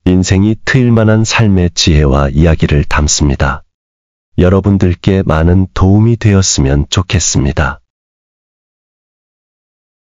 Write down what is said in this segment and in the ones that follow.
인생이 트일 만한 삶의 지혜와 이야기를 담습니다. 여러분들께 많은 도움이 되었으면 좋겠습니다.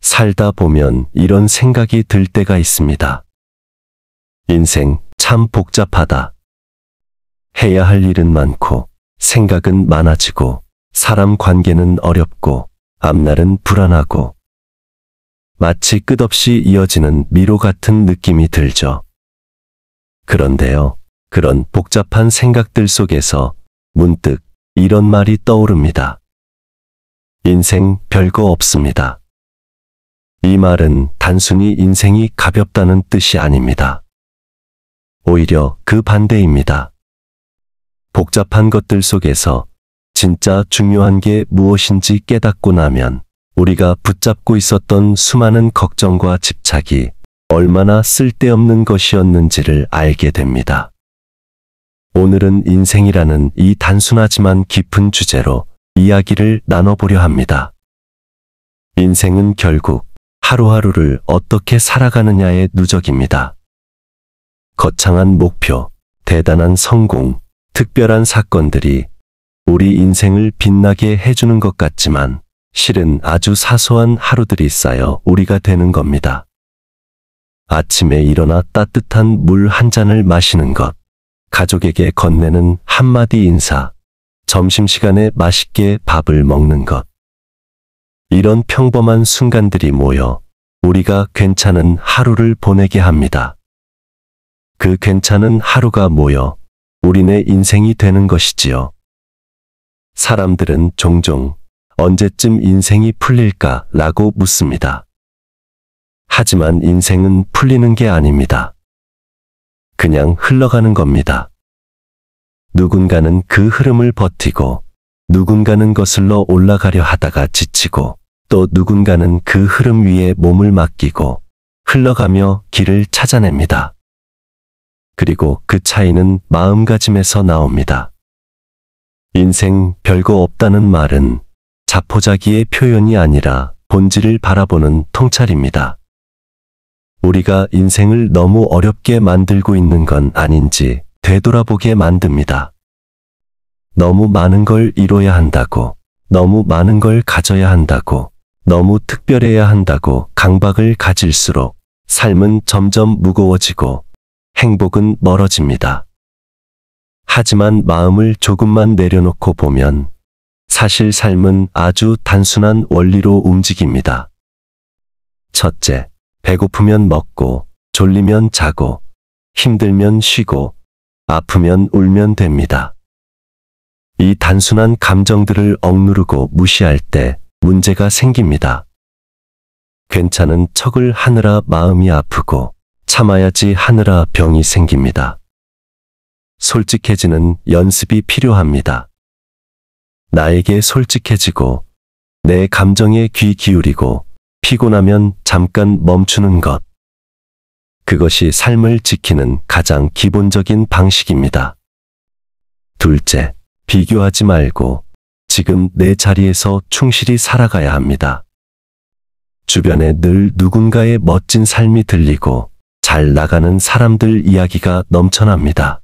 살다 보면 이런 생각이 들 때가 있습니다. 인생 참 복잡하다. 해야 할 일은 많고, 생각은 많아지고, 사람 관계는 어렵고, 앞날은 불안하고, 마치 끝없이 이어지는 미로 같은 느낌이 들죠. 그런데요, 그런 복잡한 생각들 속에서 문득 이런 말이 떠오릅니다. 인생 별거 없습니다. 이 말은 단순히 인생이 가볍다는 뜻이 아닙니다. 오히려 그 반대입니다. 복잡한 것들 속에서 진짜 중요한 게 무엇인지 깨닫고 나면 우리가 붙잡고 있었던 수많은 걱정과 집착이 얼마나 쓸데없는 것이었는지를 알게 됩니다. 오늘은 인생이라는 이 단순하지만 깊은 주제로 이야기를 나눠보려 합니다. 인생은 결국 하루하루를 어떻게 살아가느냐의 누적입니다. 거창한 목표, 대단한 성공, 특별한 사건들이 우리 인생을 빛나게 해주는 것 같지만 실은 아주 사소한 하루들이 쌓여 우리가 되는 겁니다. 아침에 일어나 따뜻한 물 한 잔을 마시는 것, 가족에게 건네는 한마디 인사, 점심시간에 맛있게 밥을 먹는 것. 이런 평범한 순간들이 모여 우리가 괜찮은 하루를 보내게 합니다. 그 괜찮은 하루가 모여 우리네 인생이 되는 것이지요. 사람들은 종종 언제쯤 인생이 풀릴까 라고 묻습니다. 하지만 인생은 풀리는 게 아닙니다. 그냥 흘러가는 겁니다. 누군가는 그 흐름을 버티고, 누군가는 거슬러 올라가려 하다가 지치고, 또 누군가는 그 흐름 위에 몸을 맡기고 흘러가며 길을 찾아냅니다. 그리고 그 차이는 마음가짐에서 나옵니다. 인생 별거 없다는 말은 자포자기의 표현이 아니라 본질을 바라보는 통찰입니다. 우리가 인생을 너무 어렵게 만들고 있는 건 아닌지 되돌아보게 만듭니다. 너무 많은 걸 이뤄야 한다고, 너무 많은 걸 가져야 한다고, 너무 특별해야 한다고 강박을 가질수록 삶은 점점 무거워지고 행복은 멀어집니다. 하지만 마음을 조금만 내려놓고 보면 사실 삶은 아주 단순한 원리로 움직입니다. 첫째, 배고프면 먹고, 졸리면 자고, 힘들면 쉬고, 아프면 울면 됩니다. 이 단순한 감정들을 억누르고 무시할 때 문제가 생깁니다. 괜찮은 척을 하느라 마음이 아프고, 참아야지 하느라 병이 생깁니다. 솔직해지는 연습이 필요합니다. 나에게 솔직해지고, 내 감정에 귀 기울이고, 피곤하면 잠깐 멈추는 것. 그것이 삶을 지키는 가장 기본적인 방식입니다. 둘째, 비교하지 말고 지금 내 자리에서 충실히 살아가야 합니다. 주변에 늘 누군가의 멋진 삶이 들리고 잘 나가는 사람들 이야기가 넘쳐납니다.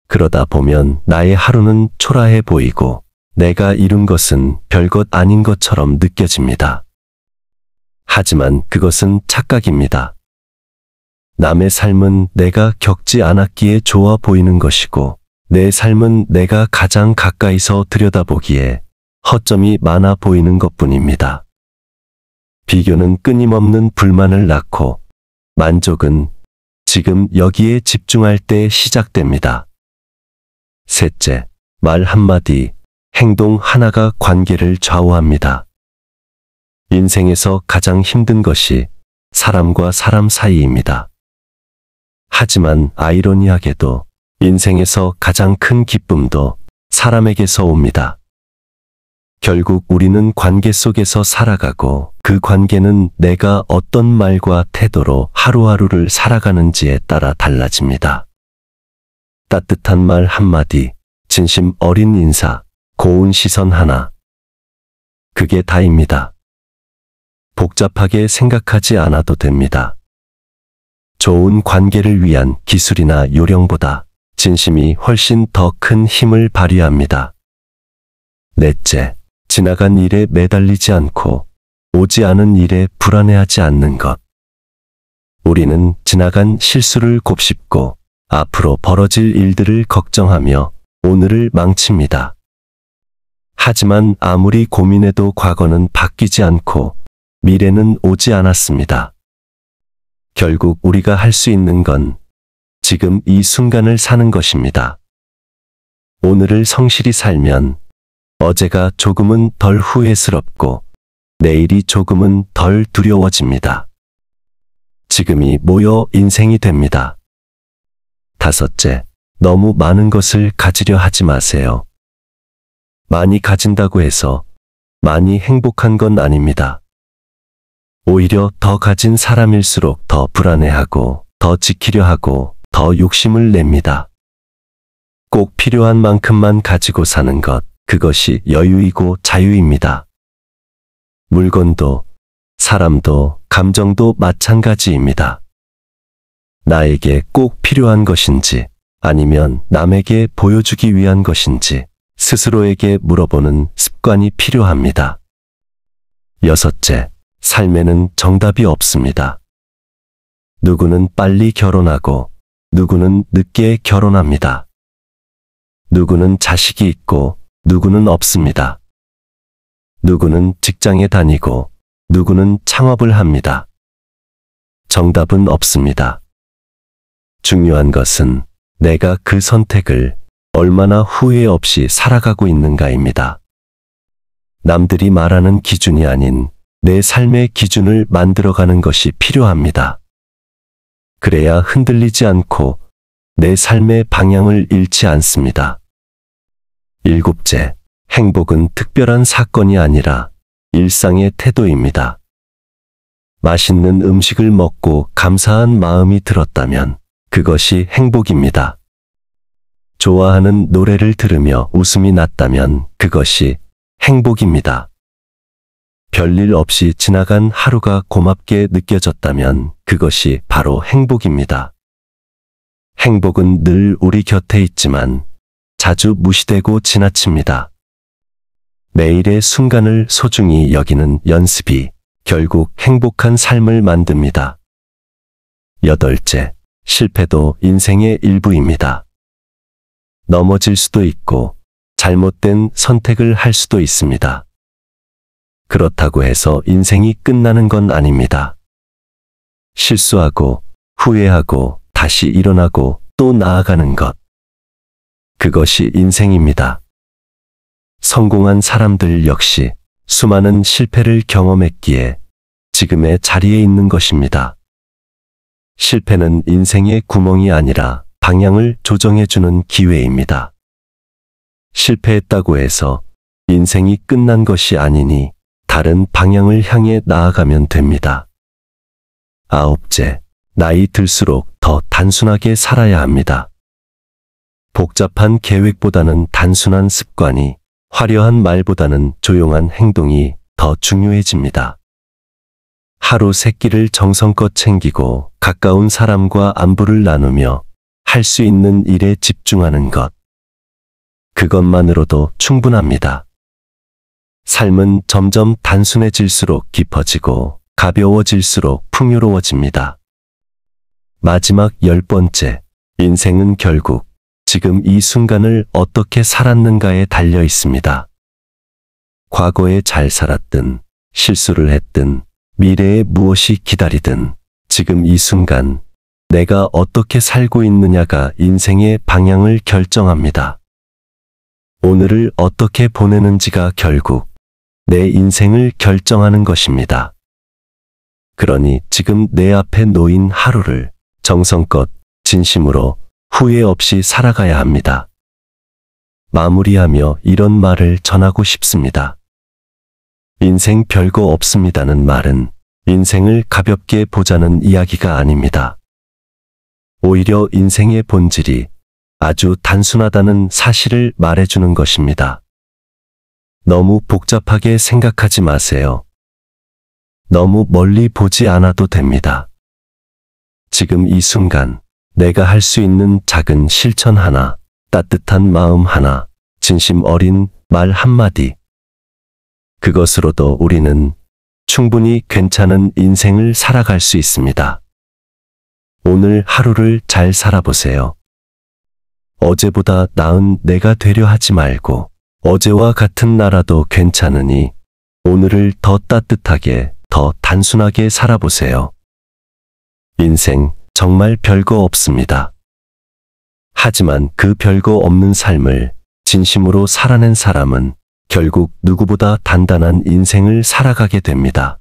그러다 보면 나의 하루는 초라해 보이고 내가 이룬 것은 별것 아닌 것처럼 느껴집니다. 하지만 그것은 착각입니다. 남의 삶은 내가 겪지 않았기에 좋아 보이는 것이고 내 삶은 내가 가장 가까이서 들여다보기에 허점이 많아 보이는 것뿐입니다. 비교는 끊임없는 불만을 낳고 만족은 지금 여기에 집중할 때 시작됩니다. 셋째, 말 한마디, 행동 하나가 관계를 좌우합니다. 인생에서 가장 힘든 것이 사람과 사람 사이입니다. 하지만 아이러니하게도 인생에서 가장 큰 기쁨도 사람에게서 옵니다. 결국 우리는 관계 속에서 살아가고 그 관계는 내가 어떤 말과 태도로 하루하루를 살아가는지에 따라 달라집니다. 따뜻한 말 한마디, 진심 어린 인사, 고운 시선 하나. 그게 다입니다. 복잡하게 생각하지 않아도 됩니다. 좋은 관계를 위한 기술이나 요령보다 진심이 훨씬 더 큰 힘을 발휘합니다. 넷째, 지나간 일에 매달리지 않고 오지 않은 일에 불안해하지 않는 것. 우리는 지나간 실수를 곱씹고 앞으로 벌어질 일들을 걱정하며 오늘을 망칩니다. 하지만 아무리 고민해도 과거는 바뀌지 않고 미래는 오지 않았습니다. 결국 우리가 할 수 있는 건 지금 이 순간을 사는 것입니다. 오늘을 성실히 살면 어제가 조금은 덜 후회스럽고 내일이 조금은 덜 두려워집니다. 지금이 모여 인생이 됩니다. 다섯째, 너무 많은 것을 가지려 하지 마세요. 많이 가진다고 해서 많이 행복한 건 아닙니다. 오히려 더 가진 사람일수록 더 불안해하고 더 지키려 하고 더 욕심을 냅니다. 꼭 필요한 만큼만 가지고 사는 것, 그것이 여유이고 자유입니다. 물건도, 사람도, 감정도 마찬가지입니다. 나에게 꼭 필요한 것인지 아니면 남에게 보여주기 위한 것인지 스스로에게 물어보는 습관이 필요합니다. 여섯째, 삶에는 정답이 없습니다. 누구는 빨리 결혼하고 누구는 늦게 결혼합니다. 누구는 자식이 있고 누구는 없습니다. 누구는 직장에 다니고 누구는 창업을 합니다. 정답은 없습니다. 중요한 것은 내가 그 선택을 얼마나 후회 없이 살아가고 있는가입니다. 남들이 말하는 기준이 아닌 내 삶의 기준을 만들어가는 것이 필요합니다. 그래야 흔들리지 않고 내 삶의 방향을 잃지 않습니다. 일곱째, 행복은 특별한 사건이 아니라 일상의 태도입니다. 맛있는 음식을 먹고 감사한 마음이 들었다면 그것이 행복입니다. 좋아하는 노래를 들으며 웃음이 났다면 그것이 행복입니다. 별일 없이 지나간 하루가 고맙게 느껴졌다면 그것이 바로 행복입니다. 행복은 늘 우리 곁에 있지만 자주 무시되고 지나칩니다. 매일의 순간을 소중히 여기는 연습이 결국 행복한 삶을 만듭니다. 여덟째, 실패도 인생의 일부입니다. 넘어질 수도 있고 잘못된 선택을 할 수도 있습니다. 그렇다고 해서 인생이 끝나는 건 아닙니다. 실수하고 후회하고 다시 일어나고 또 나아가는 것. 그것이 인생입니다. 성공한 사람들 역시 수많은 실패를 경험했기에 지금의 자리에 있는 것입니다. 실패는 인생의 구멍이 아니라 방향을 조정해주는 기회입니다. 실패했다고 해서 인생이 끝난 것이 아니니 다른 방향을 향해 나아가면 됩니다. 아홉째, 나이 들수록 더 단순하게 살아야 합니다. 복잡한 계획보다는 단순한 습관이, 화려한 말보다는 조용한 행동이 더 중요해집니다. 하루 세 끼를 정성껏 챙기고 가까운 사람과 안부를 나누며 할 수 있는 일에 집중하는 것. 그것만으로도 충분합니다. 삶은 점점 단순해질수록 깊어지고 가벼워질수록 풍요로워집니다. 마지막 10번째, 인생은 결국 지금 이 순간을 어떻게 살았는가에 달려 있습니다. 과거에 잘 살았든, 실수를 했든, 미래에 무엇이 기다리든, 지금 이 순간 내가 어떻게 살고 있느냐가 인생의 방향을 결정합니다. 오늘을 어떻게 보내는지가 결국 내 인생을 결정하는 것입니다. 그러니 지금 내 앞에 놓인 하루를 정성껏 진심으로 후회 없이 살아가야 합니다. 마무리하며 이런 말을 전하고 싶습니다. 인생 별거 없습니다는 말은 인생을 가볍게 보자는 이야기가 아닙니다. 오히려 인생의 본질이 아주 단순하다는 사실을 말해주는 것입니다. 너무 복잡하게 생각하지 마세요. 너무 멀리 보지 않아도 됩니다. 지금 이 순간 내가 할 수 있는 작은 실천 하나, 따뜻한 마음 하나, 진심 어린 말 한마디. 그것으로도 우리는 충분히 괜찮은 인생을 살아갈 수 있습니다. 오늘 하루를 잘 살아보세요. 어제보다 나은 내가 되려 하지 말고 어제와 같은 나라도 괜찮으니 오늘을 더 따뜻하게, 더 단순하게 살아보세요. 인생 정말 별거 없습니다. 하지만 그 별거 없는 삶을 진심으로 살아낸 사람은 결국 누구보다 단단한 인생을 살아가게 됩니다.